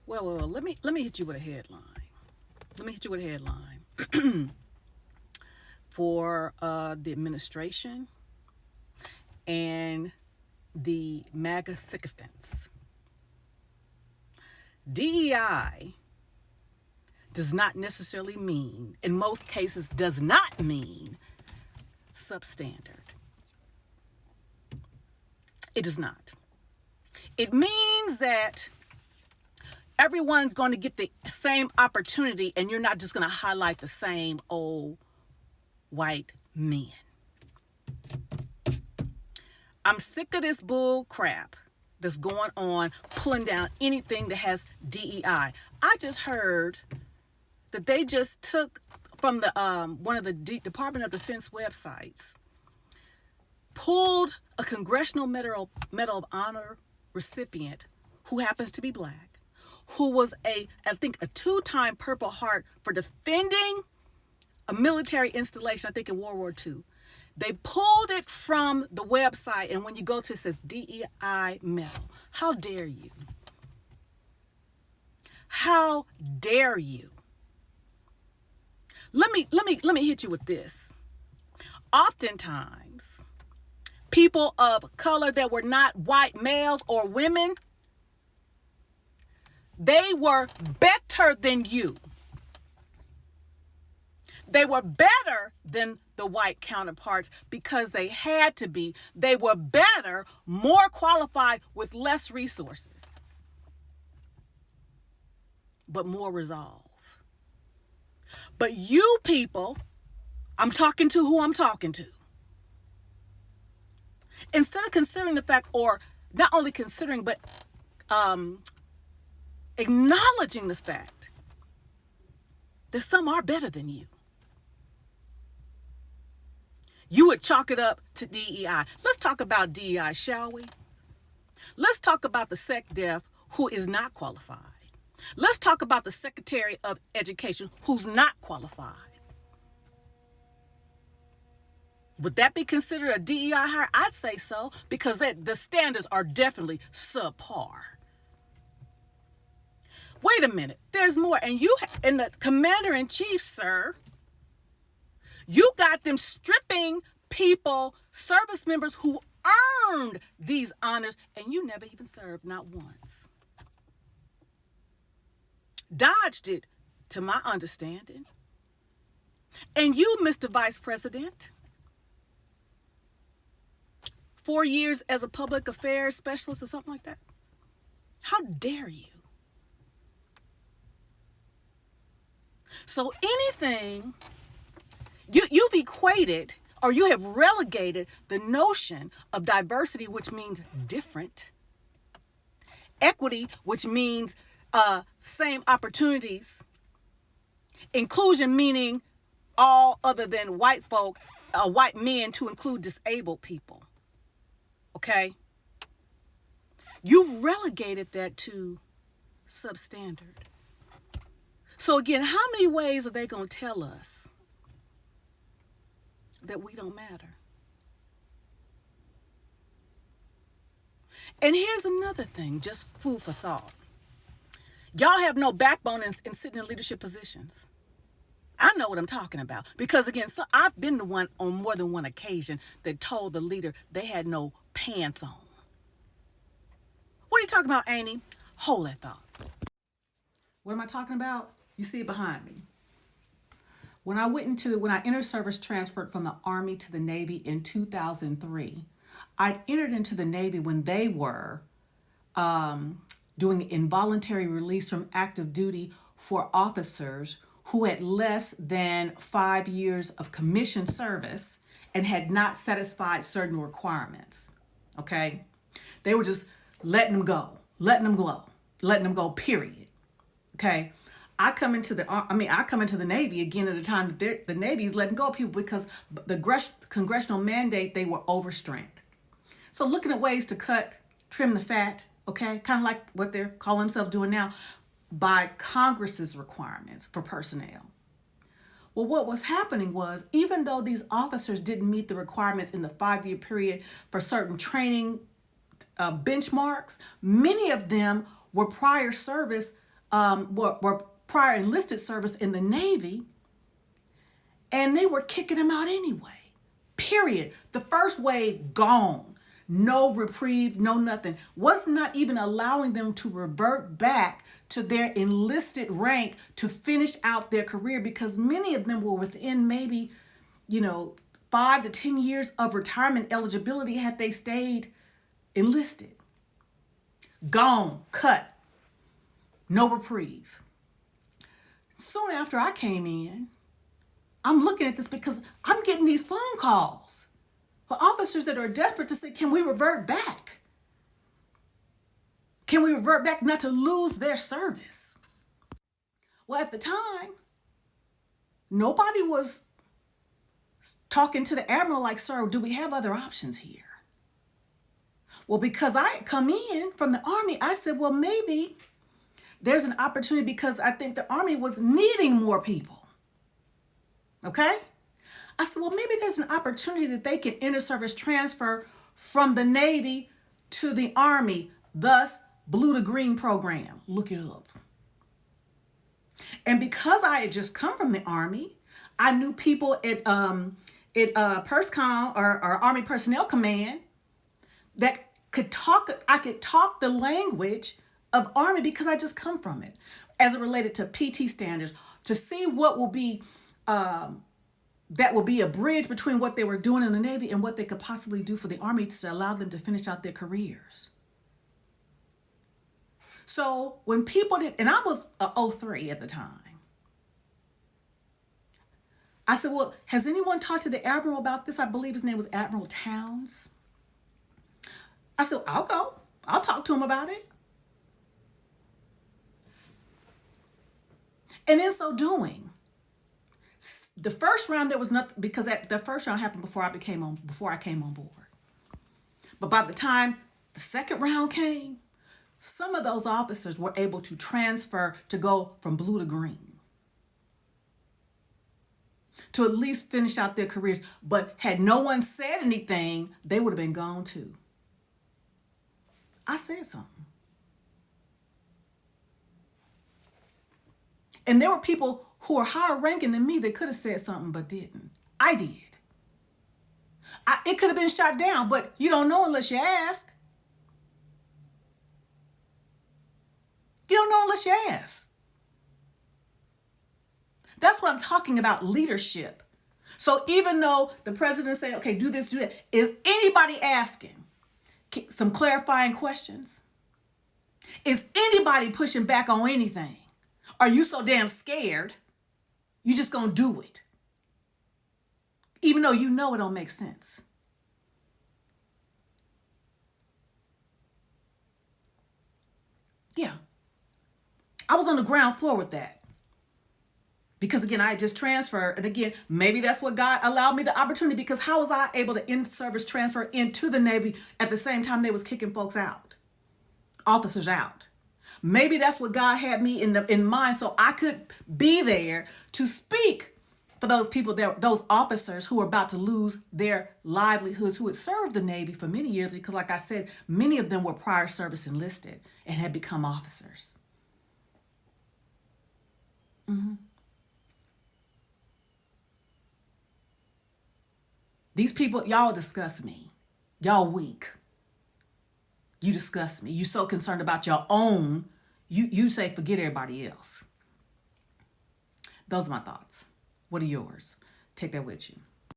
Well, let me hit you with a headline. Let me hit you with a headline for the administration and the MAGA sycophants. DEI does not necessarily mean, in most cases, does not mean substandard. It does not. It means that everyone's going to get the same opportunity, and you're not just going to highlight the same old white men. I'm sick of this bull crap that's going on, pulling down anything that has DEI. I just heard that they just took from the one of the Department of Defense websites, pulled a Congressional Medal of Honor recipient who happens to be black, who was I think a 2-time Purple Heart for defending a military installation, I think in World War II. They pulled it from the website, and when you go to it, it says DEI medal. How dare you? How dare you? Let me hit you with this. Oftentimes, people of color that were not white males or women, they were better than you. They were better than the white counterparts because they had to be. They were better, more qualified, with less resources, but more resolve. But you people, I'm talking to who I'm talking to. Instead of considering the fact, or not only considering, but acknowledging the fact that some are better than you, you would chalk it up to DEI. Let's talk about DEI, shall we? Let's talk about the SecDef who is not qualified. Let's talk about the Secretary of Education who's not qualified. Would that be considered a DEI hire? I'd say so, because the standards are definitely subpar. Wait a minute, there's more. And you and the Commander-in-Chief, sir, you got them stripping people, service members who earned these honors, and you never even served, not once. Dodged it, to my understanding. And you, Mr. Vice President, 4 years as a public affairs specialist or something like that. How dare you? So anything, you've equated, or you have relegated the notion of diversity, which means different, equity, which means same opportunities, inclusion meaning all other than white folk, white men, to include disabled people. Okay? You've relegated that to substandard. So again, how many ways are they going to tell us that we don't matter? And here's another thing, just food for thought. Y'all have no backbone in sitting in leadership positions. I know what I'm talking about. Because again, I've been the one on more than one occasion that told the leader they had no pants on. What are you talking about, Amy? Hold that thought. What am I talking about? You see it behind me. When I entered service, transferred from the Army to the Navy in 2003, I'd entered into the Navy when they were doing involuntary release from active duty for officers who had less than 5 years of commissioned service and had not satisfied certain requirements. Okay? They were just letting them go, period. Okay? I come into the Navy again at a time that the Navy is letting go of people because the congressional mandate, they were overstrength. So looking at ways to trim the fat, okay, kind of like what they're calling themselves doing now, by Congress's requirements for personnel. Well, what was happening was, even though these officers didn't meet the requirements in the 5-year period for certain training benchmarks, many of them were prior service were prior enlisted service in the Navy, and they were kicking them out anyway. Period. The first wave gone. No reprieve, no nothing. Was not even allowing them to revert back to their enlisted rank to finish out their career, because many of them were within maybe, 5 to 10 years of retirement eligibility had they stayed enlisted. Gone, cut, no reprieve. Soon after I came in, I'm looking at this because I'm getting these phone calls for officers that are desperate to say, can we revert back? Can we revert back not to lose their service? Well, at the time, nobody was talking to the admiral like, sir, do we have other options here? Well, because I had come in from the Army, I said, well, maybe there's an opportunity, because I think the Army was needing more people. Okay? I said, well, maybe there's an opportunity that they can inter-service transfer from the Navy to the Army, thus Blue to Green program. Look it up. And because I had just come from the Army, I knew people at PERSCOM or Army Personnel Command that could talk. I could talk the language of Army because I just come from it, as it related to PT standards, to see what will be that will be a bridge between what they were doing in the Navy and what they could possibly do for the Army to allow them to finish out their careers. So when people did, and I was 03 at the time, I said, well, has anyone talked to the Admiral about this? I believe his name was Admiral Towns. I said, I'll go. I'll talk to him about it. And in so doing, the first round, there was nothing, because the first round happened before I came on board. But by the time the second round came, some of those officers were able to transfer to go from blue to green, to at least finish out their careers. But had no one said anything, they would have been gone too. I said something. And there were people who are higher ranking than me that could have said something but didn't. I did. It could have been shot down, but you don't know unless you ask. You don't know unless you ask. That's what I'm talking about, leadership. So even though the president said, okay, do this, do that, is anybody asking some clarifying questions? Is anybody pushing back on anything? Are you so damn scared, you just gonna do it, even though you know it don't make sense? Yeah. I was on the ground floor with that. Because again, I had just transferred. And again, maybe that's what God allowed me the opportunity, because how was I able to in-service transfer into the Navy at the same time they was kicking folks out, officers out? Maybe that's what God had me in mind, so I could be there to speak for those people, those officers who are about to lose their livelihoods, who had served the Navy for many years, because like I said, many of them were prior service enlisted and had become officers. These people, y'all disgust me. Y'all weak. You disgust me. You so concerned about your own, you say forget everybody else. Those are my thoughts. What are yours? Take that with you.